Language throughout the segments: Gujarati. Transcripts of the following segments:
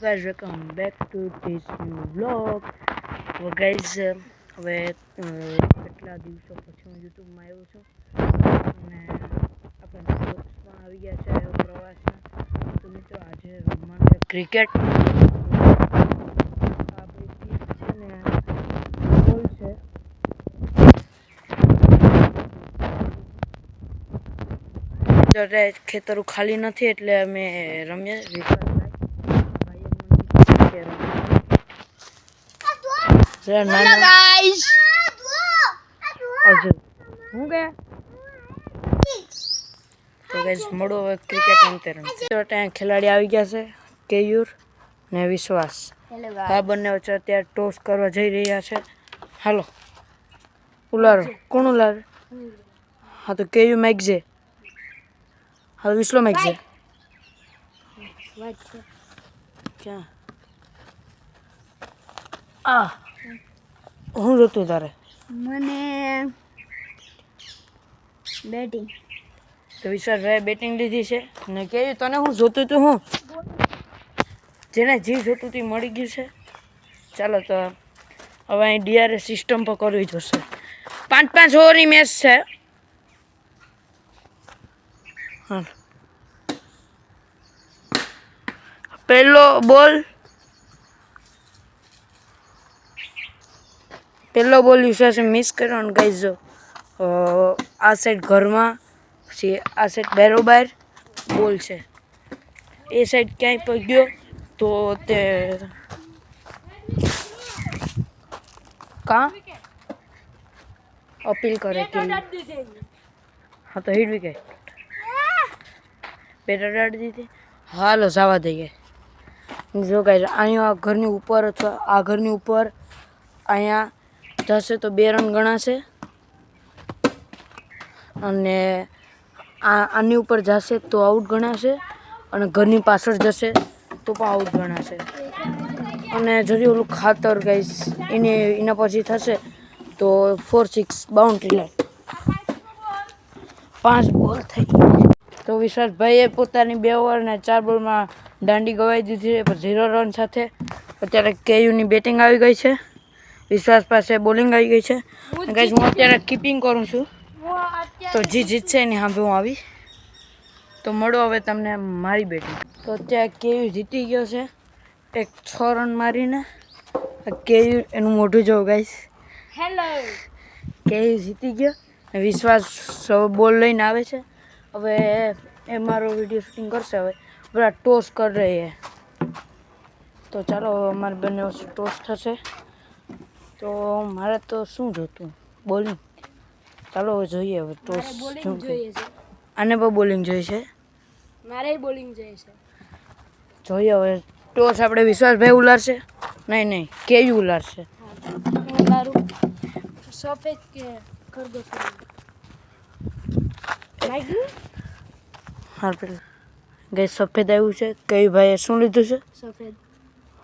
guys, welcome back to this new vlog. તો guys, હવે કેટલા દિવસો પછી હું યુટ્યુબમાં આવ્યો છું અને આપણે સ્પોર્ટ્સમાં આવી ગયા છે પ્રવાસના. તો મિત્રો આજે રમવાનું છે ક્રિકેટ. આપણી ટીમ છે ને બોલ છે. ખેતરો ખાલી નથી એટલે અમે રમીએ. તો ગાઈસ મળો હવે ક્રિકેટ રમતે ત્યાં ખેલાડી આવી ગયા છે કેયુર ને વિશ્વાસ. આ બંને વચ્ચે અત્યારે ટોસ કરવા જઈ રહ્યા છે. હાલો ઉલારો, કોણ ઉલારે? હા તો કેયુ મેગજે. હા વિશ્લો મેગજે. ક્યાં આ હું જોતું તારે? મને બેટિંગ. તો વિશ્વાસભાઈ બેટિંગ લીધી છે ને કેવી તને હું જોતું હતું? હું જેને જે જોતું હતું મળી ગયું છે. ચાલો તો હવે અહીં ડીઆરએસ સિસ્ટમ પર કરવી જોશે. 5-5 ઓવરની મેચ છે. હા પહેલો બોલ વિશ્વાસે મિસ કર્યો અને ગાઈઝ જો આ સાઈડ ઘરમાં પછી આ સાઈડ બેરોબાર બોલ છે. એ સાઈડ ક્યાંય પગ્યો તો તે કાં અપીલ કરે કે હા તો હિટ વિકેટ બેટ અડાડી દીધી. હાલો જવા દઈએ. જો ગાઈઝ અહીંયા ઘરની ઉપર અથવા આ ઘરની ઉપર અહીંયા જશે તો 2 રન ગણાશે અને આની ઉપર જશે તો આઉટ ગણાશે અને ઘરની પાછળ જશે તો પણ આઉટ ગણાશે. અને যদি ઓલું ખાતર ગાઈસ એના પછી થશે તો 4-6 બાઉન્ડ્રી લાઈન. 5 બોલ થઈ. તો વિશ્વાસભાઈએ પોતાની 2 ઓવર ને 4 બોલમાં દાંડી ગવાઈ દીધી છે 0 રન સાથે. અત્યારે કેયુની બેટિંગ આવી ગઈ છે. વિશ્વાસ પાસે બોલિંગ આવી ગઈ છે. ગાઈસ હું અત્યારે કીપિંગ કરું છું તો જે જીતશે એની સામે હું આવી. તો મળો હવે તમને મારી બેટિંગ. તો અત્યારે કેયુ જીતી ગયો છે એક 6 રન મારીને. કેયુ એનું મોઢું જોવો ગાઈસ. હેલો કેયુ જીતી ગયો. વિશ્વાસ બોલ લઈને આવે છે. હવે એ મારો વિડીયો શૂટિંગ કરશે. હવે બધા ટોસ કરી રહી છે. તો ચાલો અમારે બંને વચ્ચે ટોસ થશે. તો મારે તો શું જોતું? બોલિંગ. ચાલો હવે જોઈએ. હવે ટોસ આને પણ બોલિંગ જોઈએ છે. મારે બોલિંગ જોઈએ છે. જોઈએ હવે ટોસ આપણે વિશ્વાસભાઈ ઉલારશે. નહીં કેયુ ઉલારશે. સફેદ કે ખરગોશ હા પેલા ગઈ સફેદ આવ્યું છે. કઈ ભાઈએ શું લીધું છે? સફેદ.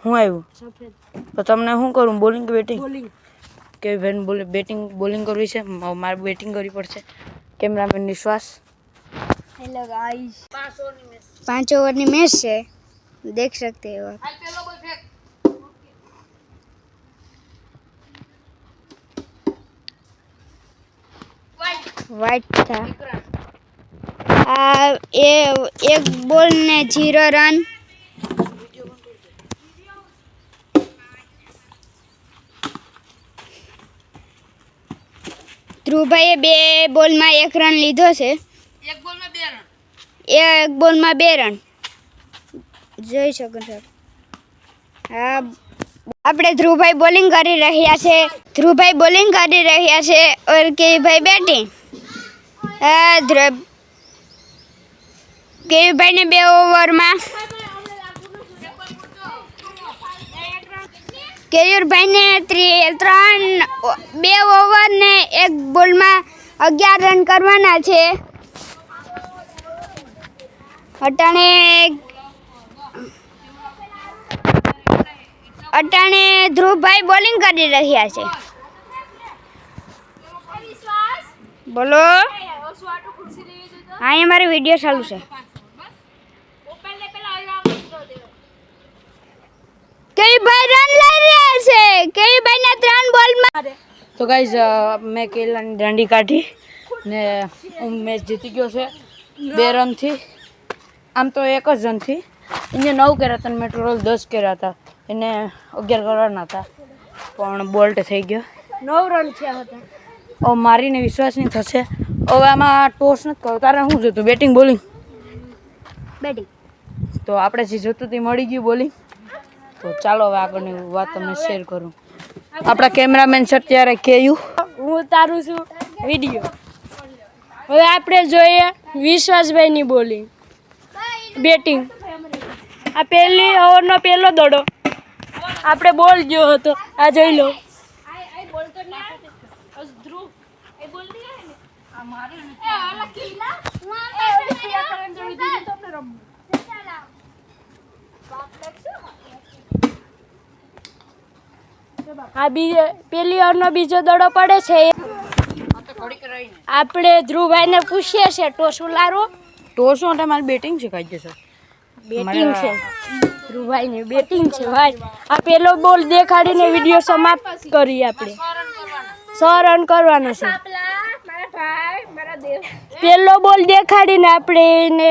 શું આવ્યું? સફેદ. તો તમને શું કરું? બોલિંગ કે બેટિંગ? બોલિંગ. કે ભાઈને બોલિંગ કરવી છે. મારે બેટિંગ કરવી પડશે. કેમેરામેન વિશ્વાસ. हेलो गाइस 5 ओवर की मैच है देख सकते हो आप. वाइट था एक बॉल ने 0 रन. ध्रुव भाई 2 बॉल में 1 रन लीधो છે. एक बॉल में 2 रन જોઈ શકો છો. હા આપણે ધ્રુવભાઈ બોલિંગ કરી રહ્યા છે. ધ્રુવભાઈ બોલિંગ કરી રહ્યા છે और કેયુભાઈ બેટિંગ. કેયુભાઈ ને 2 ઓવરમાં કેયુરભાઈ ને 2 ઓવર ને 1 બોલમાં 11 રન કરવાના છે. અટાણે ધ્રુવભાઈ બોલિંગ કરી રહ્યા છે. બોલો. હા અમારો વિડીયો ચાલુ છે. તો ગાઈઝ મેં કેલાની દાંડી કાઢી ને હું મેચ જીતી ગયો છે 2 રનથી. આમ તો એક જ રનથી. એને 9 કર્યા હતા મેં ટોટલ 10 કર્યા હતા. એને 11 કરવાના હતા પણ બોલ્ટ થઈ ગયો. 9 રન થયા હતા. હવે મારીને વિશ્વાસ નહીં થશે. હવે આમાં ટોસ નથી કરો. તારે શું જોતું બેટિંગ બોલિંગ? બેટિંગ. તો આપણે જે જોતું તે મળી ગયું બોલિંગ. તો ચાલો હવે આગળની વાત તમને શેર કરું. આપણા કેમેરામેન છે અત્યારે કેયુ, હું તારું છું વિડીયો. હવે આપણે જોઈએ વિશ્વાસભાઈની બોલિંગ બેટિંગ. આ પહેલી ઓવરનો પહેલો દડો આપણે બોલ ગયો હતો. આ જોઈ લો. આ પહેલી ઓવરનો બીજો દડો પડે છે. આપણે ધ્રુવભાઈને પૂછીએ છે ટોસ ઉલારો. ટોસ માટે મારી બેટિંગ શીખાઈ જશે. બેટિંગ છે ધ્રુવભાઈની બેટિંગ છે ભાઈ. આ પહેલો બોલ દેખાડીને વિડીયો સમાપ્ત કરીએ આપણે. 100 રન કરવાના છે. પહેલો બોલ દેખાડીને આપણે એને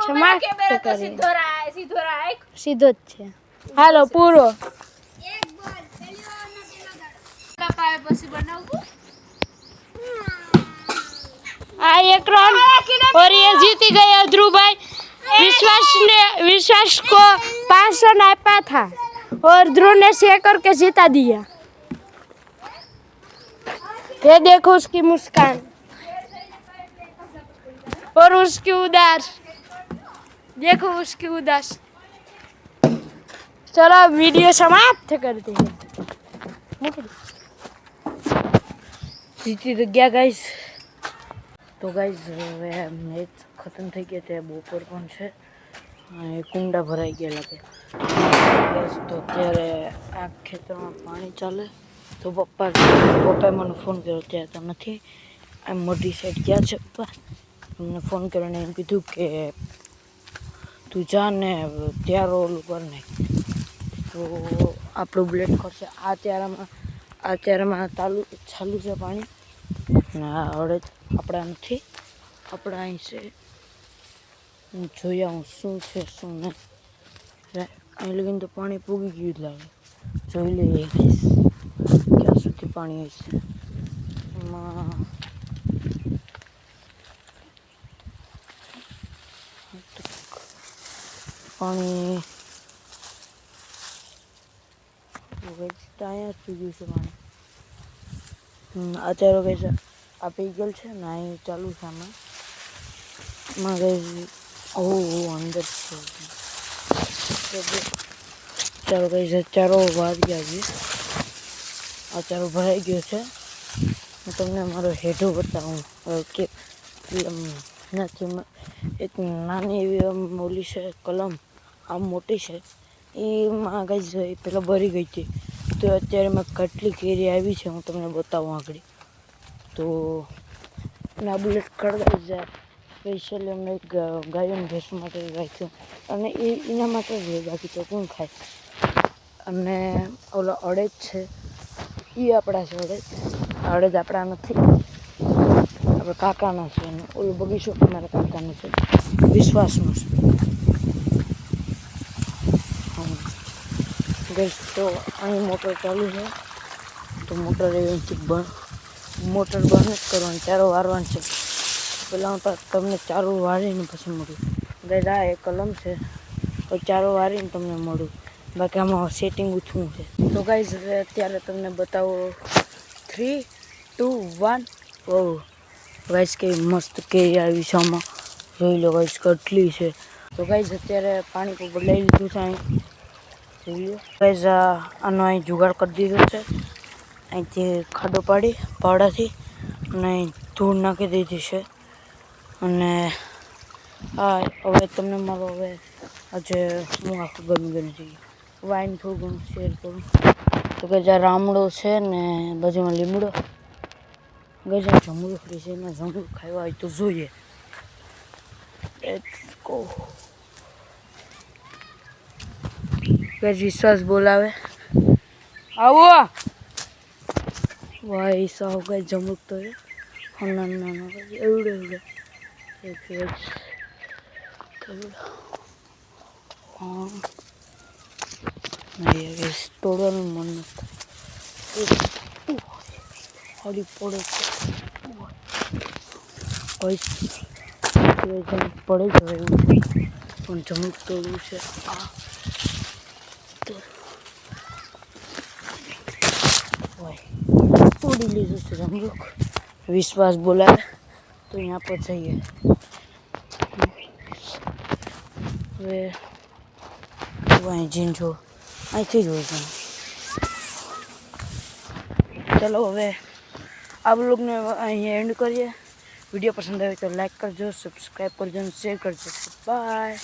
સમાપ્ત કરીએ. સીધો જ છે. હાલો પૂરો. આ 1 रन और ये जीती गए ध्रुव भाई. विश्वास को 5 रन आपा था और ध्रुव ने 6 करके जीता दिया. ये देखो उसकी मुस्कान और उसकी उदास. देखो उसकी उदास. चलो वीडियो समाप्त करते हैं. જીતી તો ગયા ગાઈઝ. તો ગાઈઝ હવે મેચ ખતમ થઈ ગયા. ત્યાં બપોર પણ છે અને કુંડા ભરાઈ ગયા લાગે. બસ તો અત્યારે આ ખેતરમાં પાણી ચાલે. તો પપ્પાએ મને ફોન કર્યો. ત્યારે તો નથી. આ મોટી સાઈડ ગયા છે પપ્પા. એમને ફોન કર્યો ને એમ કીધું કે તું જા ને ત્યારે ઓલું કર નાખ. તો આપણું બ્લેડ કરશે. આ ત્યારમાં ચાલુ છે પાણી. હળદ આપણા નથી. આપણા અહીં છે. જોયા હું શું છે શું નહીં. અહીં લગીને તો પાણી પૂગી ગયું જ લાગે. જોઈ લઈએ ક્યાં સુધી પાણી હોય છે. એમાં પાણી અહીંયા પૂગ્યું છે પાણી. અત્યારે કઈ છે આ પી ગયેલ છે ને અહીં ચાલુ છે. આમાં કઈ અંદર છે. ચાલો કઈ છે ચારો વાગ્યા છે. આ ચારો ભરાઈ ગયો છે. હું તમને મારો હેઠો બતાવું કે નથી. એક નાની એવી ઓલી છે કલમ આમ મોટી છે. એમાં કઈ પેલા ભરી ગઈ હતી. તો અત્યારે મેં કેટલી કેરી આવી છે હું તમને બતાવું આગળ. તો આ બુલેટ ખડકાઈ જાય સ્પેશિયલી અમે ગાયોને ભેંસ માટે રાખ્યું. અને એના માટે જ હોય, બાકી તો કોણ ખાય. અને ઓલા અડદ છે એ આપણા છે. અડદ આપણા નથી, આપણે કાકાના છે. અને ઓલું બગીચો પણ મારા કાકાનો છે, વિશ્વાસનો છે. તો અહીં મોટર ચાલુ છે. તો મોટર એવી મોટર બંધ જ કરવાની, ચારો વારવાનું છે. પહેલાં હું તમને ચારો વારીને પછી મળું. ગઈ આ એક કલમ છે તો ચારો વારીને તમને મળું. બાકી આમાં સેટિંગ ઊંચું છે. તો ગાઈઝ હવે અત્યારે તમને બતાવો 3, 2, 1. ઓહ ગાઈઝ કેવી મસ્ત કેરી આવી છે. આમાં જોઈ લો ગાઈઝ કેટલી છે. તો ગાઈઝ અત્યારે પાણી પર બદલાઈ લીધું છે. અહીં જોઈ લો ગાઈઝ આનો અહીં જુગાડ કરી દીધો છે. અહીંથી ખાડો પાડી પાવડાથી અને અહીં ધૂળ નાખી દીધી છે. અને હા હવે તમને મારો હવે આજે હું આખું ગમી થઈ ગયું. વાઈન થોડું ઘણું શેર કરું. તો કે જ્યાં રામડો છે ને બાજુમાં લીમડો. ગઈ જ્યાં જમરૂ ફરી છે એમાં જમરૂ ખાવા હોય તો જોઈએ. વિશ્વાસ બોલાવે આવો. ભાઈ સાવ કઈ જમકતો છે નાના એવડે એવડે એક હા તોડવાનું મન નથી હરી પડે પડે જ એવું પણ જમક તોડવું છે આ તોડી લીધું છે જમરૂક વિશ્વાસ બોલાવે તો यहाँ पर જઈએ હવે અહીં જીંજો અહીંથી જ હોય છે ચલો હવે આ બ્લોગને અહીં એન્ડ કરીએ વિડીયો પસંદ આવે તો લાઈક કરજો સબસ્ક્રાઈબ કરજો અને શેર કરજો બાય